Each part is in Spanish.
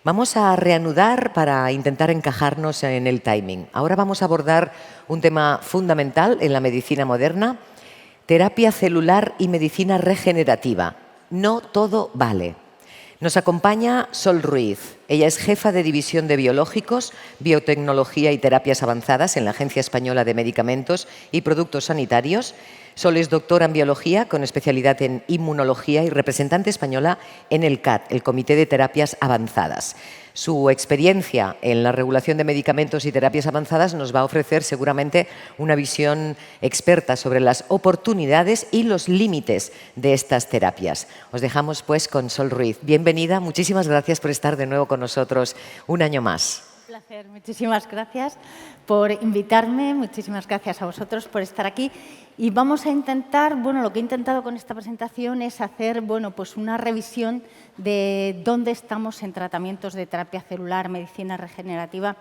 Vamos a reanudar para intentar encajarnos en el timing. Ahora vamos a abordar un tema fundamental en la medicina moderna: terapia celular y medicina regenerativa. No todo vale. Nos acompaña Sol Ruiz. Ella es jefa de División de Biológicos, Biotecnología y Terapias Avanzadas en la Agencia Española de Medicamentos y Productos Sanitarios. Sol es doctora en Biología con especialidad en Inmunología y representante española en el CAT, el Comité de Terapias Avanzadas. Su experiencia en la regulación de medicamentos y terapias avanzadas nos va a ofrecer seguramente una visión experta sobre las oportunidades y los límites de estas terapias. Os dejamos pues con Sol Ruiz. Bienvenida, muchísimas gracias por estar de nuevo con nosotros un año más. Un placer, muchísimas gracias por invitarme, muchísimas gracias a vosotros por estar aquí. Y vamos a intentar, lo que he intentado con esta presentación es hacer, pues una revisión de dónde estamos en tratamientos de terapia celular, medicina regenerativa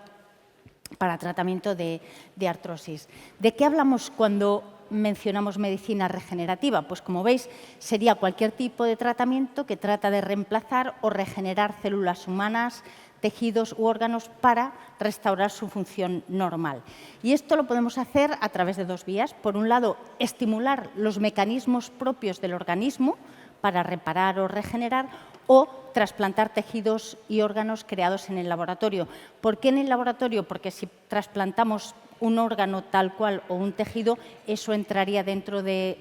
para tratamiento de artrosis. ¿De qué hablamos cuando mencionamos medicina regenerativa? Pues como veis, sería cualquier tipo de tratamiento que trata de reemplazar o regenerar células humanas, tejidos u órganos para restaurar su función normal. Y esto lo podemos hacer a través de dos vías. Por un lado, estimular los mecanismos propios del organismo para reparar o regenerar, o trasplantar tejidos y órganos creados en el laboratorio. ¿Por qué en el laboratorio? Porque si trasplantamos un órgano tal cual o un tejido, eso entraría dentro del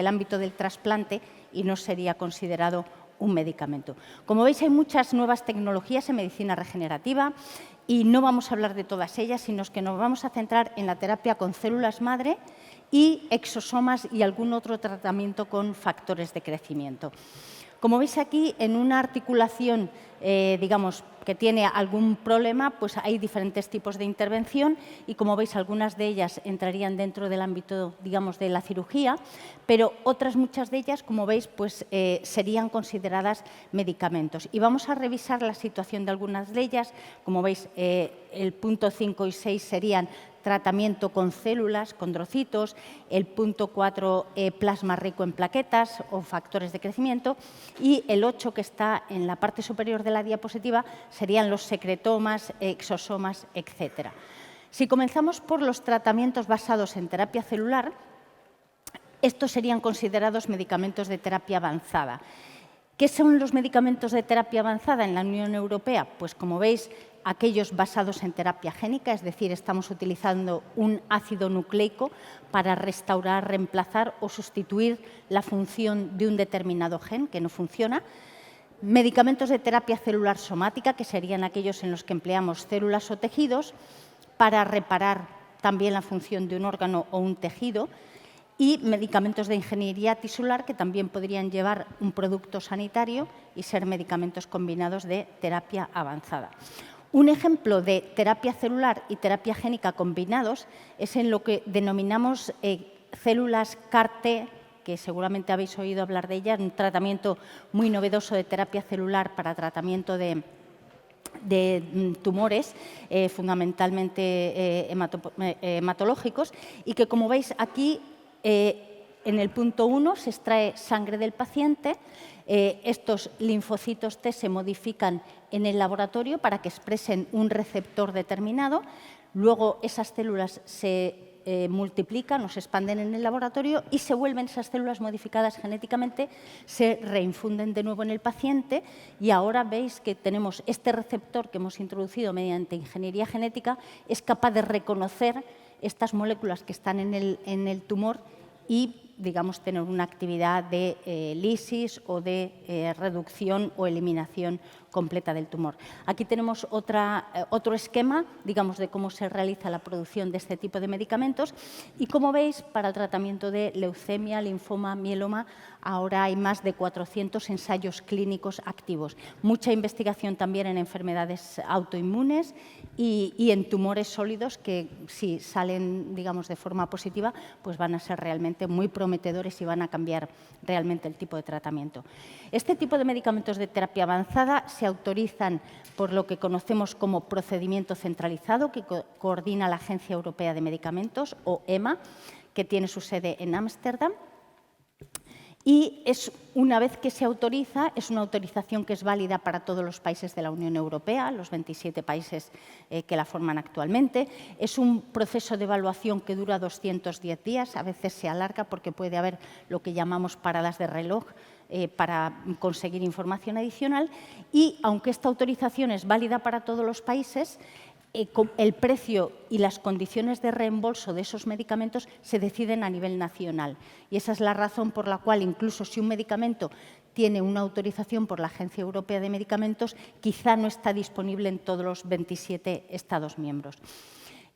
ámbito del trasplante y no sería considerado un medicamento. Como veis, hay muchas nuevas tecnologías en medicina regenerativa y no vamos a hablar de todas ellas, sino que nos vamos a centrar en la terapia con células madre y exosomas y algún otro tratamiento con factores de crecimiento. Como veis aquí, en una articulación, que tiene algún problema, pues hay diferentes tipos de intervención y, como veis, algunas de ellas entrarían dentro del ámbito, de la cirugía, pero otras muchas de ellas, como veis, pues serían consideradas medicamentos. Y vamos a revisar la situación de algunas de ellas. Como veis, el punto 5 y 6 serían tratamiento con células, condrocitos, el punto 4, plasma rico en plaquetas o factores de crecimiento, y el 8, que está en la parte superior de la diapositiva, serían los secretomas, exosomas, etc. Si comenzamos por los tratamientos basados en terapia celular, estos serían considerados medicamentos de terapia avanzada. ¿Qué son los medicamentos de terapia avanzada en la Unión Europea? Pues, como veis, aquellos basados en terapia génica, es decir, estamos utilizando un ácido nucleico para restaurar, reemplazar o sustituir la función de un determinado gen que no funciona. Medicamentos de terapia celular somática, que serían aquellos en los que empleamos células o tejidos para reparar también la función de un órgano o un tejido. Y medicamentos de ingeniería tisular, que también podrían llevar un producto sanitario y ser medicamentos combinados de terapia avanzada. Un ejemplo de terapia celular y terapia génica combinados es en lo que denominamos células CAR-T, que seguramente habéis oído hablar de ellas, un tratamiento muy novedoso de terapia celular para tratamiento de tumores, fundamentalmente hematológicos, y que, como veis aquí, en el punto 1 se extrae sangre del paciente. Estos linfocitos T se modifican en el laboratorio para que expresen un receptor determinado. Luego esas células se multiplican o se expanden en el laboratorio y se vuelven esas células modificadas genéticamente, se reinfunden de nuevo en el paciente, y ahora veis que tenemos este receptor que hemos introducido mediante ingeniería genética, es capaz de reconocer estas moléculas que están en el tumor y, tener una actividad de lisis o de reducción o eliminación completa del tumor. Aquí tenemos otro esquema, de cómo se realiza la producción de este tipo de medicamentos, y, como veis, para el tratamiento de leucemia, linfoma, mieloma, ahora hay más de 400 ensayos clínicos activos. Mucha investigación también en enfermedades autoinmunes y en tumores sólidos que, si salen, de forma positiva, pues van a ser realmente muy prometedores y van a cambiar realmente el tipo de tratamiento. Este tipo de medicamentos de terapia avanzada se autorizan por lo que conocemos como procedimiento centralizado, que coordina la Agencia Europea de Medicamentos, o EMA, que tiene su sede en Ámsterdam. y una vez que se autoriza, es una autorización que es válida para todos los países de la Unión Europea, los 27 países que la forman actualmente. Es un proceso de evaluación que dura 210 días, a veces se alarga porque puede haber lo que llamamos paradas de reloj para conseguir información adicional, y aunque esta autorización es válida para todos los países, el precio y las condiciones de reembolso de esos medicamentos se deciden a nivel nacional. Y esa es la razón por la cual, incluso si un medicamento tiene una autorización por la Agencia Europea de Medicamentos, quizá no está disponible en todos los 27 Estados miembros.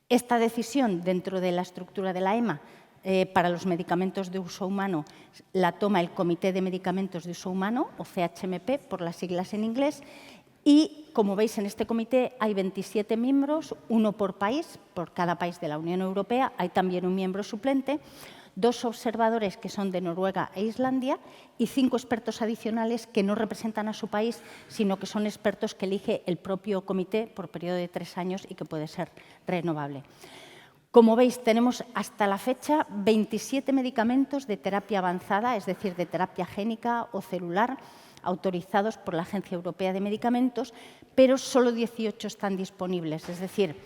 Esta decisión, dentro de la estructura de la EMA, para los medicamentos de uso humano, la toma el Comité de Medicamentos de Uso Humano, o CHMP, por las siglas en inglés. Y, como veis, en este comité hay 27 miembros, uno por país, por cada país de la Unión Europea. Hay también un miembro suplente, 2 observadores que son de Noruega e Islandia y 5 expertos adicionales que no representan a su país, sino que son expertos que elige el propio comité por periodo de 3 años y que puede ser renovable. Como veis, tenemos hasta la fecha 27 medicamentos de terapia avanzada, es decir, de terapia génica o celular, autorizados por la Agencia Europea de Medicamentos, pero solo 18 están disponibles. Es decir,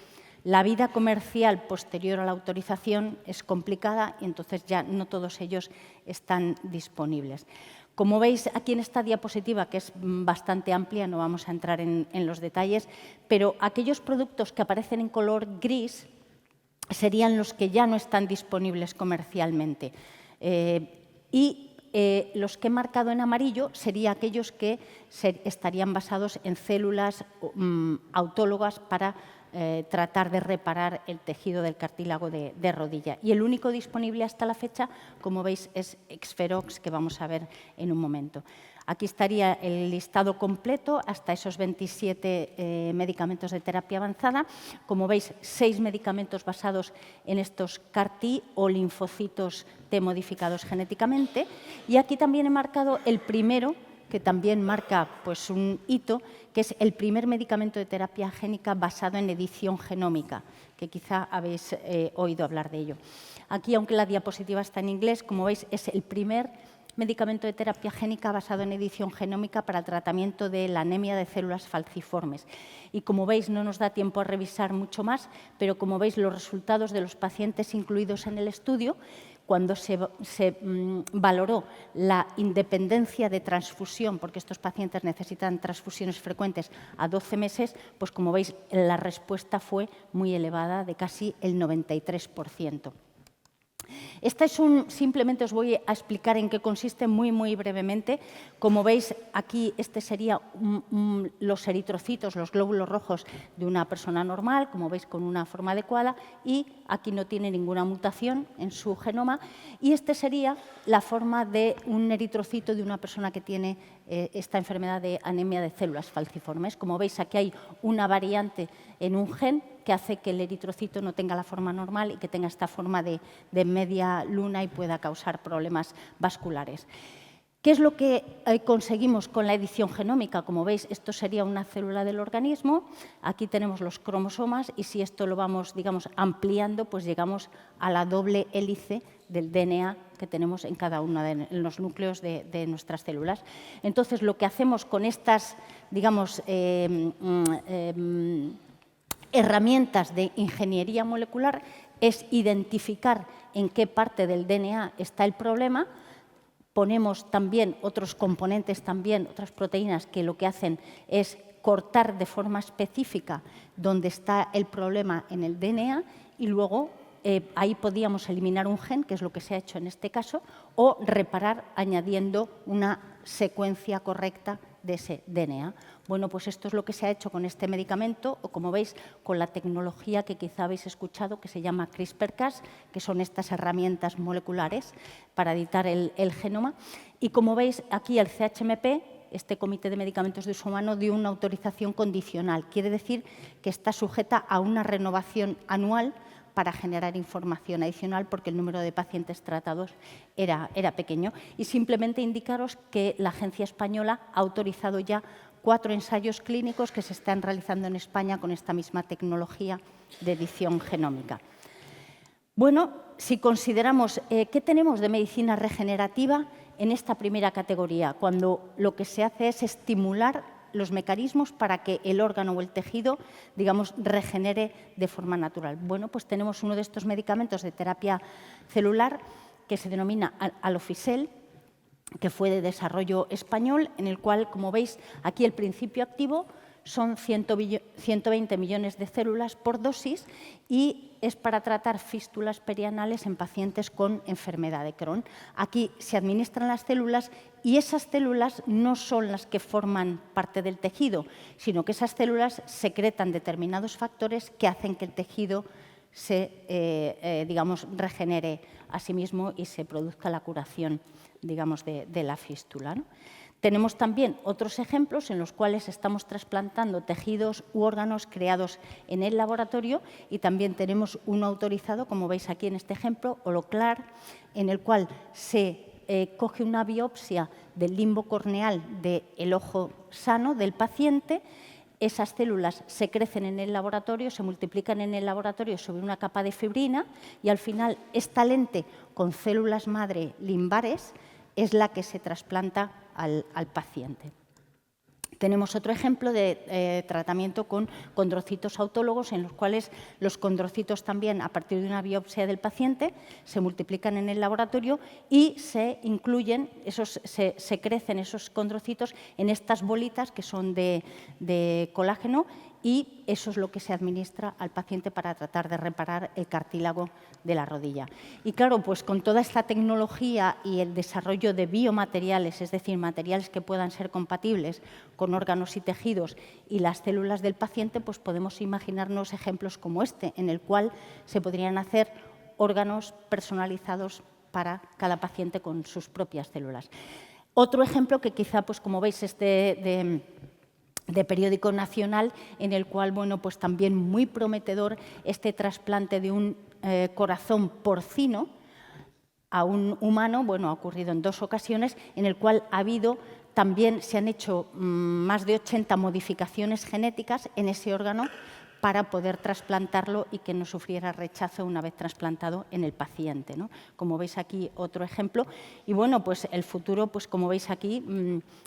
la vida comercial posterior a la autorización es complicada y entonces ya no todos ellos están disponibles. Como veis aquí en esta diapositiva, que es bastante amplia, no vamos a entrar en los detalles, pero aquellos productos que aparecen en color gris serían los que ya no están disponibles comercialmente. Los que he marcado en amarillo serían aquellos que estarían basados en células autólogas para tratar de reparar el tejido del cartílago de rodilla. Y el único disponible hasta la fecha, como veis, es Exferox, que vamos a ver en un momento. Aquí estaría el listado completo hasta esos 27 medicamentos de terapia avanzada. Como veis, 6 medicamentos basados en estos CAR-T o linfocitos T modificados genéticamente. Y aquí también he marcado el primero, que también marca pues, un hito, que es el primer medicamento de terapia génica basado en edición genómica, que quizá habéis oído hablar de ello. Aquí, aunque la diapositiva está en inglés, como veis, es el primer medicamento de terapia génica basado en edición genómica para el tratamiento de la anemia de células falciformes. Y como veis, no nos da tiempo a revisar mucho más, pero como veis, los resultados de los pacientes incluidos en el estudio, cuando se valoró la independencia de transfusión, porque estos pacientes necesitan transfusiones frecuentes a 12 meses, pues como veis, la respuesta fue muy elevada, de casi el 93%. Simplemente os voy a explicar en qué consiste muy brevemente. Como veis, aquí serían los eritrocitos, los glóbulos rojos de una persona normal, como veis, con una forma adecuada, y aquí no tiene ninguna mutación en su genoma. Y sería la forma de un eritrocito de una persona que tiene esta enfermedad de anemia de células falciformes. Como veis, aquí hay una variante en un gen que hace que el eritrocito no tenga la forma normal y que tenga esta forma de media luna y pueda causar problemas vasculares. ¿Qué es lo que conseguimos con la edición genómica? Como veis, esto sería una célula del organismo. Aquí tenemos los cromosomas y si esto lo vamos, digamos, ampliando, pues llegamos a la doble hélice del DNA que tenemos en cada uno de los núcleos de nuestras células. Entonces, lo que hacemos con estas, digamos, herramientas de ingeniería molecular es identificar en qué parte del DNA está el problema. Ponemos también otros componentes, otras proteínas que lo que hacen es cortar de forma específica donde está el problema en el DNA y luego ahí podíamos eliminar un gen, que es lo que se ha hecho en este caso, o reparar añadiendo una secuencia correcta de ese DNA. Bueno, pues esto es lo que se ha hecho con este medicamento o, como veis, con la tecnología que quizá habéis escuchado, que se llama CRISPR-Cas, que son estas herramientas moleculares para editar el genoma. Y como veis, aquí el CHMP, este Comité de Medicamentos de Uso Humano, dio una autorización condicional. Quiere decir que está sujeta a una renovación anual para generar información adicional porque el número de pacientes tratados era pequeño. Y simplemente indicaros que la Agencia Española ha autorizado ya 4 ensayos clínicos que se están realizando en España con esta misma tecnología de edición genómica. Bueno, si consideramos qué tenemos de medicina regenerativa, en esta primera categoría, cuando lo que se hace es estimular los mecanismos para que el órgano o el tejido, digamos, regenere de forma natural. Bueno, pues tenemos uno de estos medicamentos de terapia celular que se denomina Alofisel, que fue de desarrollo español, en el cual, como veis, aquí el principio activo son 120 millones de células por dosis y es para tratar fístulas perianales en pacientes con enfermedad de Crohn. Aquí se administran las células y esas células no son las que forman parte del tejido, sino que esas células secretan determinados factores que hacen que el tejido se, digamos, regenere a sí mismo y se produzca la curación, digamos, de la fístula, ¿no? Tenemos también otros ejemplos en los cuales estamos trasplantando tejidos u órganos creados en el laboratorio y también tenemos uno autorizado, como veis aquí en este ejemplo, Holoclar, en el cual se coge una biopsia del limbo corneal del ojo sano del paciente. Esas células se crecen en el laboratorio, se multiplican en el laboratorio sobre una capa de fibrina y al final esta lente con células madre limbares es la que se trasplanta al paciente. Tenemos otro ejemplo de tratamiento con condrocitos autólogos, en los cuales los condrocitos también, a partir de una biopsia del paciente, se multiplican en el laboratorio y se incluyen, se crecen esos condrocitos en estas bolitas que son de colágeno y eso es lo que se administra al paciente para tratar de reparar el cartílago de la rodilla. Y claro, pues con toda esta tecnología y el desarrollo de biomateriales, es decir, materiales que puedan ser compatibles con órganos y tejidos y las células del paciente, pues podemos imaginarnos ejemplos como este, en el cual se podrían hacer órganos personalizados para cada paciente con sus propias células. Otro ejemplo que quizá, pues como veis, es de periódico nacional, en el cual, bueno, pues también muy prometedor este trasplante de un corazón porcino a un humano, bueno, ha ocurrido en 2 ocasiones, en el cual también se han hecho más de 80 modificaciones genéticas en ese órgano para poder trasplantarlo y que no sufriera rechazo una vez trasplantado en el paciente, ¿no? Como veis aquí, otro ejemplo. Y bueno, pues el futuro, pues como veis aquí,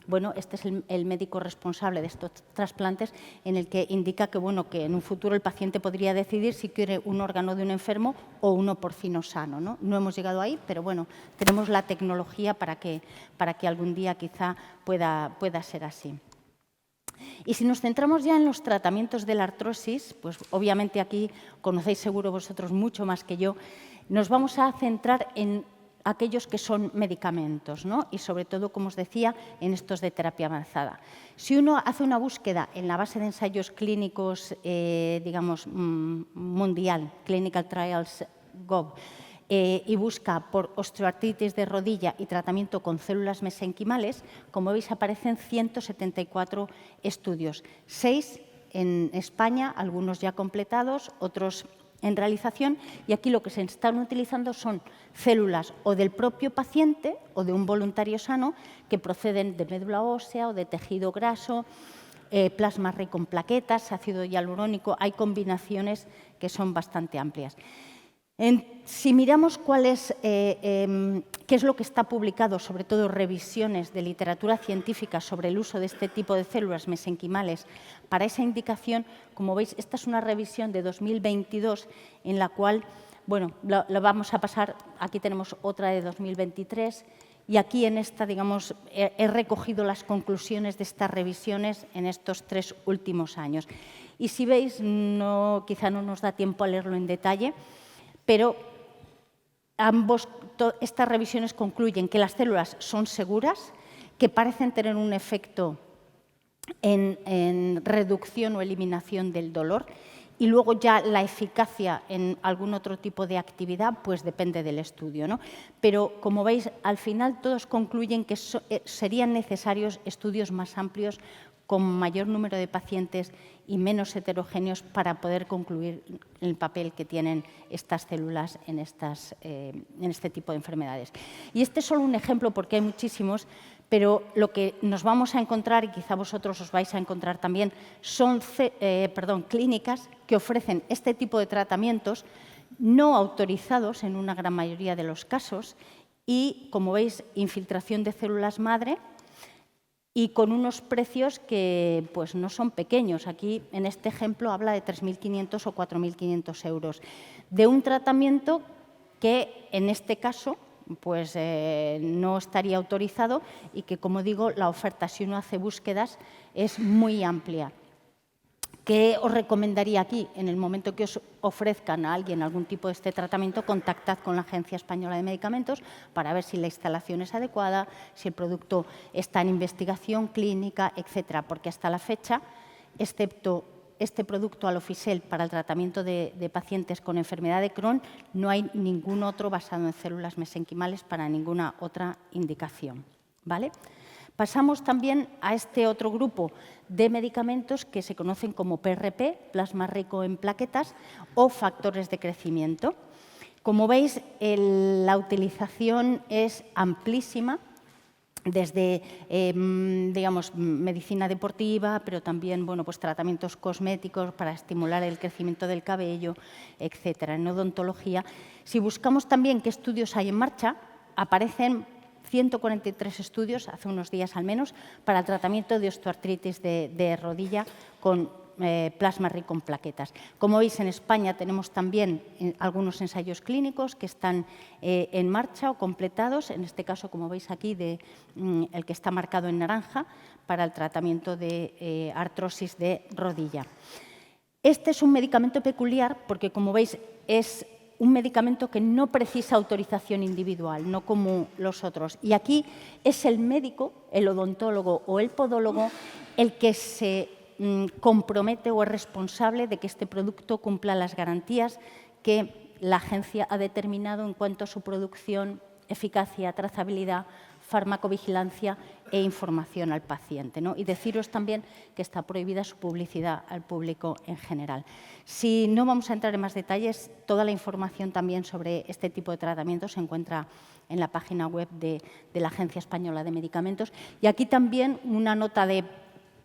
bueno, este es el médico responsable de estos trasplantes, en el que indica que, bueno, que en un futuro el paciente podría decidir si quiere un órgano de un enfermo o uno porcino sano, ¿no? No hemos llegado ahí, pero bueno, tenemos la tecnología para que algún día quizá pueda ser así. Y si nos centramos ya en los tratamientos de la artrosis, pues obviamente aquí conocéis seguro vosotros mucho más que yo, nos vamos a centrar en aquellos que son medicamentos, ¿no? Y sobre todo, como os decía, en estos de terapia avanzada. Si uno hace una búsqueda en la base de ensayos clínicos, digamos, mundial, clinicaltrials.gov, y busca por osteoartritis de rodilla y tratamiento con células mesenquimales, como veis aparecen 174 estudios, 6 en España, algunos ya completados, otros en realización, y aquí lo que se están utilizando son células o del propio paciente o de un voluntario sano que proceden de médula ósea o de tejido graso, plasma rico en plaquetas, ácido hialurónico, hay combinaciones que son bastante amplias. Si miramos qué es lo que está publicado, sobre todo revisiones de literatura científica sobre el uso de este tipo de células mesenquimales para esa indicación, como veis, esta es una revisión de 2022 en la cual, bueno, lo vamos a pasar, aquí tenemos otra de 2023 y aquí en esta, digamos, he recogido las conclusiones de estas revisiones en estos 3 últimos años. Y si veis, quizá no nos da tiempo a leerlo en detalle, pero estas revisiones concluyen que las células son seguras, que parecen tener un efecto en reducción o eliminación del dolor y luego ya la eficacia en algún otro tipo de actividad pues depende del estudio, ¿no? Pero como veis, al final todos concluyen que serían necesarios estudios más amplios con mayor número de pacientes y menos heterogéneos para poder concluir el papel que tienen estas células en este tipo de enfermedades. Y este es solo un ejemplo porque hay muchísimos, pero lo que nos vamos a encontrar, y quizá vosotros os vais a encontrar también, son clínicas que ofrecen este tipo de tratamientos no autorizados en una gran mayoría de los casos y, como veis, infiltración de células madre y con unos precios que pues, no son pequeños. Aquí, en este ejemplo, habla de 3.500 o 4.500 euros. De un tratamiento que, en este caso, pues, no estaría autorizado y que, como digo, la oferta, si uno hace búsquedas, es muy amplia. ¿Qué os recomendaría aquí? En el momento que os ofrezcan a alguien algún tipo de este tratamiento, contactad con la Agencia Española de Medicamentos para ver si la instalación es adecuada, si el producto está en investigación clínica, etcétera, porque hasta la fecha, excepto este producto Alofisel para el tratamiento de pacientes con enfermedad de Crohn, no hay ningún otro basado en células mesenquimales para ninguna otra indicación, ¿vale? Pasamos también a este otro grupo de medicamentos que se conocen como PRP, plasma rico en plaquetas, o factores de crecimiento. Como veis, la utilización es amplísima, desde digamos, medicina deportiva, pero también bueno, pues, tratamientos cosméticos para estimular el crecimiento del cabello, etcétera. En odontología, si buscamos también qué estudios hay en marcha, aparecen 143 estudios, hace unos días al menos, para el tratamiento de osteoartritis de rodilla con plasma rico en plaquetas. Como veis, en España tenemos también algunos ensayos clínicos que están en marcha o completados, en este caso, como veis aquí, el que está marcado en naranja, para el tratamiento de artrosis de rodilla. Este es un medicamento peculiar porque, como veis, es un medicamento que no precisa autorización individual, no como los otros. Y aquí es el médico, el odontólogo o el podólogo el que se compromete o es responsable de que este producto cumpla las garantías que la agencia ha determinado en cuanto a su producción, eficacia, trazabilidad, farmacovigilancia e información al paciente, ¿no? Y deciros también que está prohibida su publicidad al público en general. Si no vamos a entrar en más detalles, toda la información también sobre este tipo de tratamientos se encuentra en la página web de la Agencia Española de Medicamentos. Y aquí también una nota de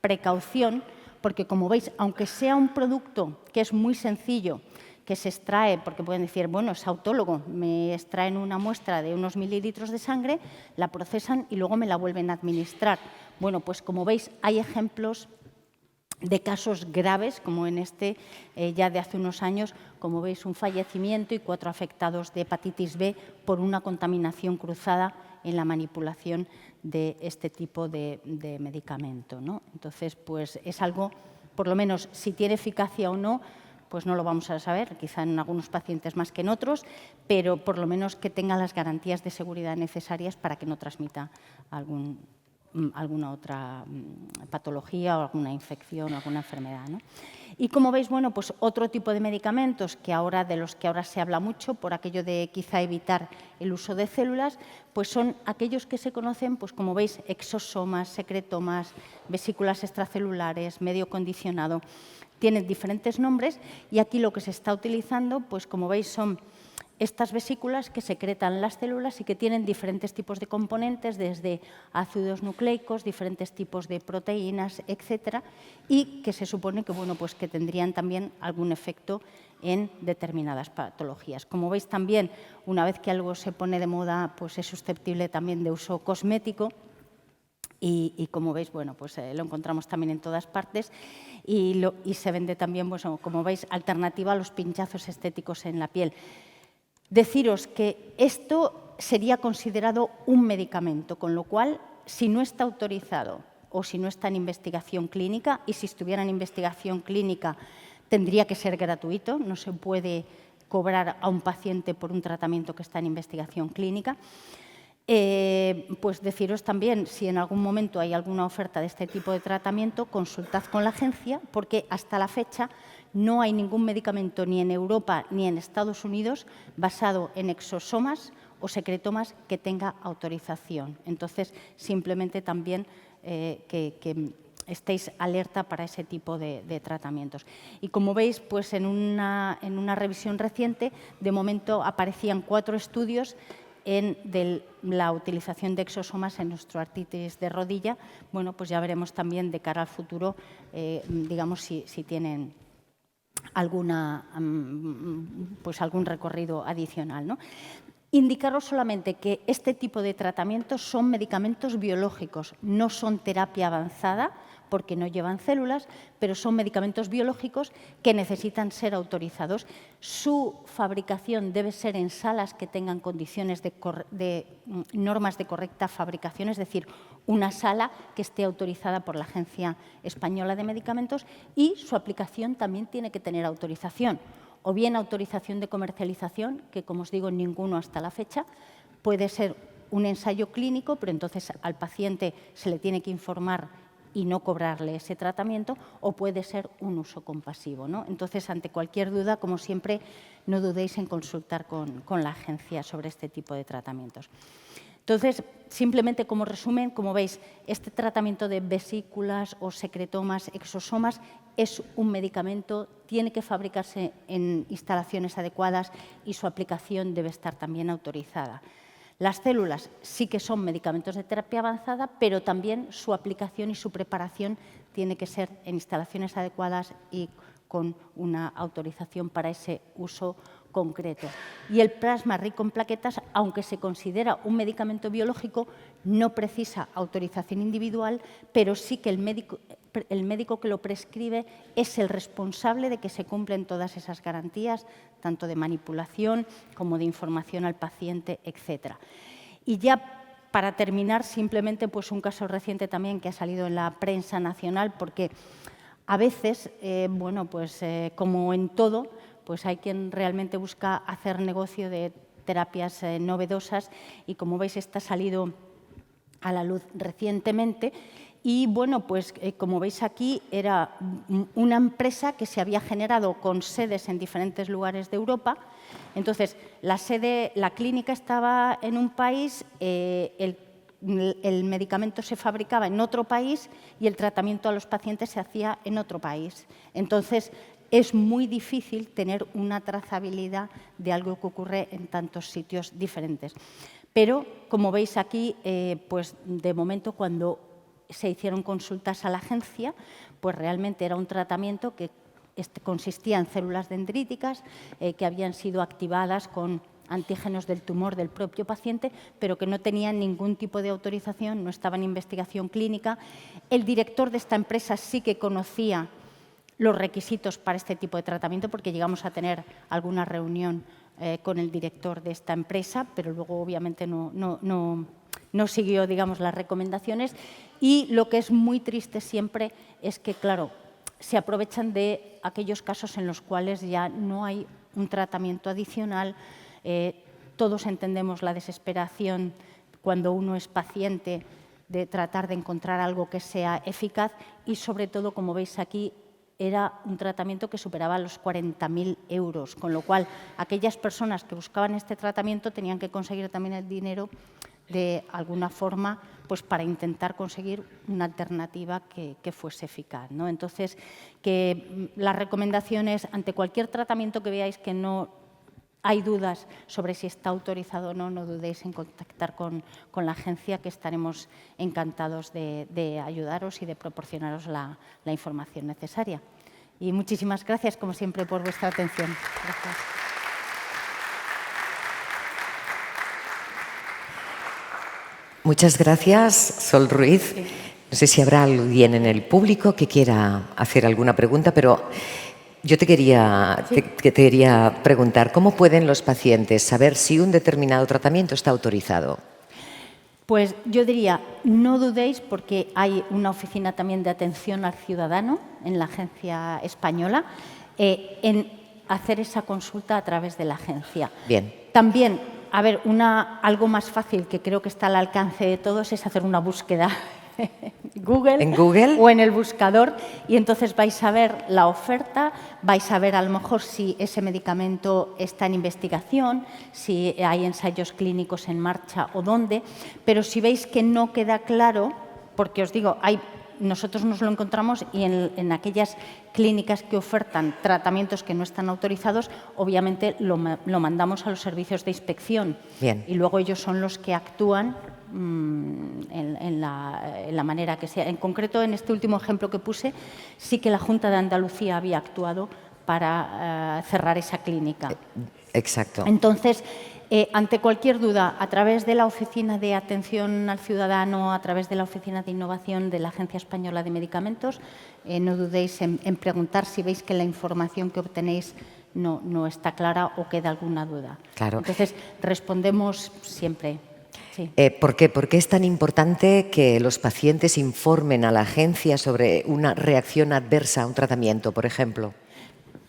precaución, porque, como veis, aunque sea un producto que es muy sencillo, que se extrae, porque pueden decir, bueno, es autólogo, me extraen una muestra de unos mililitros de sangre, la procesan y luego me la vuelven a administrar. Bueno, pues como veis, hay ejemplos de casos graves, como en este ya de hace unos años, como veis, un fallecimiento y 4 afectados de hepatitis B por una contaminación cruzada en la manipulación de este tipo de medicamento, ¿no? Entonces, pues es algo, por lo menos, si tiene eficacia o no, pues no lo vamos a saber, quizá en algunos pacientes más que en otros, pero por lo menos que tenga las garantías de seguridad necesarias para que no transmita alguna otra patología o alguna infección o alguna enfermedad, ¿no? Y como veis, bueno, pues otro tipo de medicamentos de los que ahora se habla mucho, por aquello de quizá evitar el uso de células, pues son aquellos que se conocen, pues como veis, exosomas, secretomas, vesículas extracelulares, medio condicionado. Tienen diferentes nombres y aquí lo que se está utilizando, pues como veis, son estas vesículas que secretan las células y que tienen diferentes tipos de componentes, desde ácidos nucleicos, diferentes tipos de proteínas, etcétera, y que se supone que, bueno, pues que tendrían también algún efecto en determinadas patologías. Como veis también, una vez que algo se pone de moda, pues es susceptible también de uso cosmético. Y como veis, bueno, pues lo encontramos también en todas partes y se vende también, pues, como veis, alternativa a los pinchazos estéticos en la piel. Deciros que esto sería considerado un medicamento, con lo cual, si no está autorizado o si no está en investigación clínica, y si estuviera en investigación clínica tendría que ser gratuito, no se puede cobrar a un paciente por un tratamiento que está en investigación clínica. Pues deciros también, si en algún momento hay alguna oferta de este tipo de tratamiento, consultad con la agencia, porque hasta la fecha no hay ningún medicamento ni en Europa ni en Estados Unidos basado en exosomas o secretomas que tenga autorización. Entonces, simplemente también que estéis alerta para ese tipo de tratamientos. Y como veis, pues en una revisión reciente, de momento aparecían 4 estudios de la utilización de exosomas en osteoartritis de rodilla. Bueno, pues ya veremos también de cara al futuro, digamos, si tienen pues algún recorrido adicional, ¿no? Indicaros solamente que este tipo de tratamientos son medicamentos biológicos, no son terapia avanzada porque no llevan células, pero son medicamentos biológicos que necesitan ser autorizados. Su fabricación debe ser en salas que tengan condiciones de normas de correcta fabricación, es decir, una sala que esté autorizada por la Agencia Española de Medicamentos, y su aplicación también tiene que tener autorización, o bien autorización de comercialización, que como os digo, ninguno hasta la fecha, puede ser un ensayo clínico, pero entonces al paciente se le tiene que informar y no cobrarle ese tratamiento, o puede ser un uso compasivo, ¿no? Entonces, ante cualquier duda, como siempre, no dudéis en consultar con la agencia sobre este tipo de tratamientos. Entonces, simplemente como resumen, como veis, este tratamiento de vesículas o secretomas, exosomas, es un medicamento, tiene que fabricarse en instalaciones adecuadas y su aplicación debe estar también autorizada. Las células sí que son medicamentos de terapia avanzada, pero también su aplicación y su preparación tiene que ser en instalaciones adecuadas y con una autorización para ese uso concreto. Y el plasma rico en plaquetas, aunque se considera un medicamento biológico, no precisa autorización individual, pero sí que el médico que lo prescribe es el responsable de que se cumplen todas esas garantías, tanto de manipulación como de información al paciente, etc. Y ya para terminar, simplemente pues un caso reciente también que ha salido en la prensa nacional, porque a veces, como en todo, pues hay quien realmente busca hacer negocio de terapias novedosas, y como veis, esta ha salido a la luz recientemente. Y bueno, pues como veis aquí, era una empresa que se había generado con sedes en diferentes lugares de Europa. Entonces, la clínica estaba en un país, el medicamento se fabricaba en otro país y el tratamiento a los pacientes se hacía en otro país. Entonces, es muy difícil tener una trazabilidad de algo que ocurre en tantos sitios diferentes. Pero, como veis aquí, pues de momento, cuando se hicieron consultas a la agencia, pues realmente era un tratamiento que consistía en células dendríticas que habían sido activadas con antígenos del tumor del propio paciente, pero que no tenían ningún tipo de autorización, no estaba en investigación clínica. El director de esta empresa sí que conocía los requisitos para este tipo de tratamiento, porque llegamos a tener alguna reunión con el director de esta empresa, pero luego obviamente no siguió, digamos, las recomendaciones. Y lo que es muy triste siempre es que, claro, se aprovechan de aquellos casos en los cuales ya no hay un tratamiento adicional. Todos entendemos la desesperación cuando uno es paciente de tratar de encontrar algo que sea eficaz, y sobre todo, como veis aquí, era un tratamiento que superaba los 40.000 euros, con lo cual aquellas personas que buscaban este tratamiento tenían que conseguir también el dinero de alguna forma, pues para intentar conseguir una alternativa que fuese eficaz, ¿no? Entonces, que las recomendaciones ante cualquier tratamiento que veáis que no hay dudas sobre si está autorizado o no, no dudéis en contactar con la agencia, que estaremos encantados de ayudaros y de proporcionaros la información necesaria. Y muchísimas gracias, como siempre, por vuestra atención. Gracias. Muchas gracias, Sol Ruiz. Sí. No sé si habrá alguien en el público que quiera hacer alguna pregunta, pero yo te quería preguntar, ¿cómo pueden los pacientes saber si un determinado tratamiento está autorizado? Pues yo diría, no dudéis, porque hay una oficina también de atención al ciudadano en la Agencia Española, en hacer esa consulta a través de la agencia. Bien. También, a ver, algo más fácil que creo que está al alcance de todos es hacer una búsqueda ¿En Google? O en el buscador, y entonces vais a ver la oferta, vais a ver a lo mejor si ese medicamento está en investigación, si hay ensayos clínicos en marcha o dónde, pero si veis que no queda claro, porque os digo, nosotros nos lo encontramos, y en aquellas clínicas que ofertan tratamientos que no están autorizados, obviamente lo mandamos a los servicios de inspección. Bien. Y luego ellos son los que actúan en la manera que sea. En concreto, en este último ejemplo que puse, sí que la Junta de Andalucía había actuado para cerrar esa clínica. Exacto. Entonces, Ante cualquier duda, a través de la Oficina de Atención al Ciudadano, a través de la Oficina de Innovación de la Agencia Española de Medicamentos, no dudéis en preguntar si veis que la información que obtenéis no está clara o queda alguna duda. Claro. Entonces, respondemos siempre. Sí. ¿Por qué? ¿Por qué es tan importante que los pacientes informen a la agencia sobre una reacción adversa a un tratamiento, por ejemplo?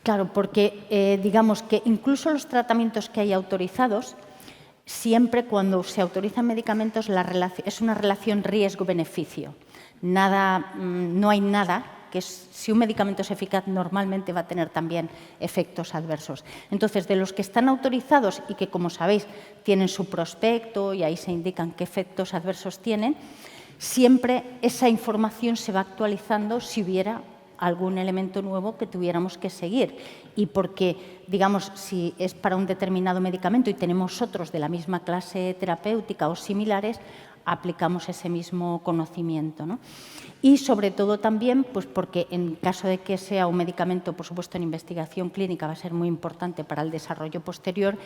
Claro, porque digamos que incluso los tratamientos que hay autorizados, siempre cuando se autorizan medicamentos es una relación riesgo-beneficio. No hay nada que si un medicamento es eficaz normalmente va a tener también efectos adversos. Entonces, de los que están autorizados y que, como sabéis, tienen su prospecto y ahí se indican qué efectos adversos tienen, siempre esa información se va actualizando si hubiera algún elemento nuevo que tuviéramos que seguir. Y porque, digamos, si es para un determinado medicamento y tenemos otros de la misma clase terapéutica o similares, aplicamos ese mismo conocimiento, ¿no? Y sobre todo también, pues porque en caso de que sea un medicamento, por supuesto, en investigación clínica va a ser muy importante para el desarrollo posterior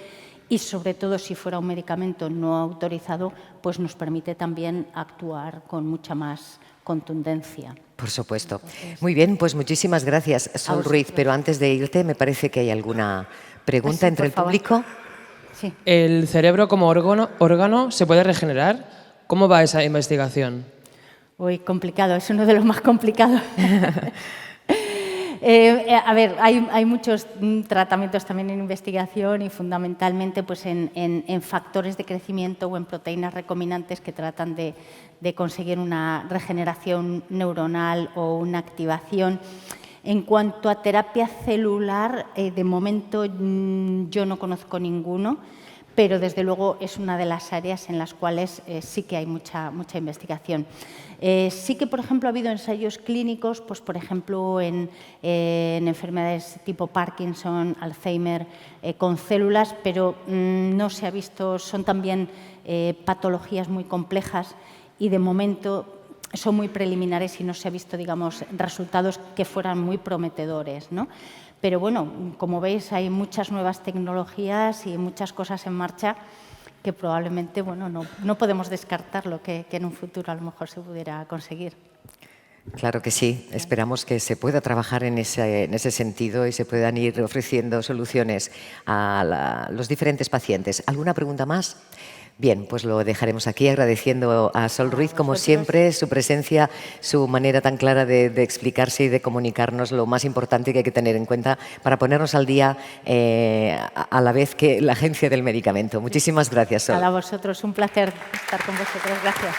y sobre todo si fuera un medicamento no autorizado, pues nos permite también actuar con mucha más contundencia. Por supuesto. Muy bien, pues muchísimas gracias, Sol Ruiz. Pero antes de irte, me parece que hay alguna pregunta Sí, entre el público. Sí. ¿El cerebro como órgano se puede regenerar? ¿Cómo va esa investigación? Uy, complicado, es uno de los más complicados. A ver, hay muchos tratamientos también en investigación y fundamentalmente pues, en factores de crecimiento o en proteínas recombinantes que tratan de conseguir una regeneración neuronal o una activación. En cuanto a terapia celular, de momento yo no conozco ninguno, pero desde luego es una de las áreas en las cuales sí que hay mucha investigación. Sí que, por ejemplo, ha habido ensayos clínicos, pues, por ejemplo, en enfermedades tipo Parkinson, Alzheimer, con células, pero no se ha visto, son también patologías muy complejas y de momento son muy preliminares y no se ha visto, digamos, resultados que fueran muy prometedores, ¿no? Pero bueno, como veis, hay muchas nuevas tecnologías y muchas cosas en marcha que probablemente, bueno, no podemos descartar lo que en un futuro a lo mejor se pudiera conseguir. Claro que sí. Esperamos que se pueda trabajar en ese sentido y se puedan ir ofreciendo soluciones a los diferentes pacientes. ¿Alguna pregunta más? Bien, pues lo dejaremos aquí agradeciendo a Sol Ruiz, como siempre, su presencia, su manera tan clara de explicarse y de comunicarnos lo más importante que hay que tener en cuenta para ponernos al día a la vez que la Agencia del Medicamento. Muchísimas gracias, Sol. A vosotros, un placer estar con vosotros. Gracias.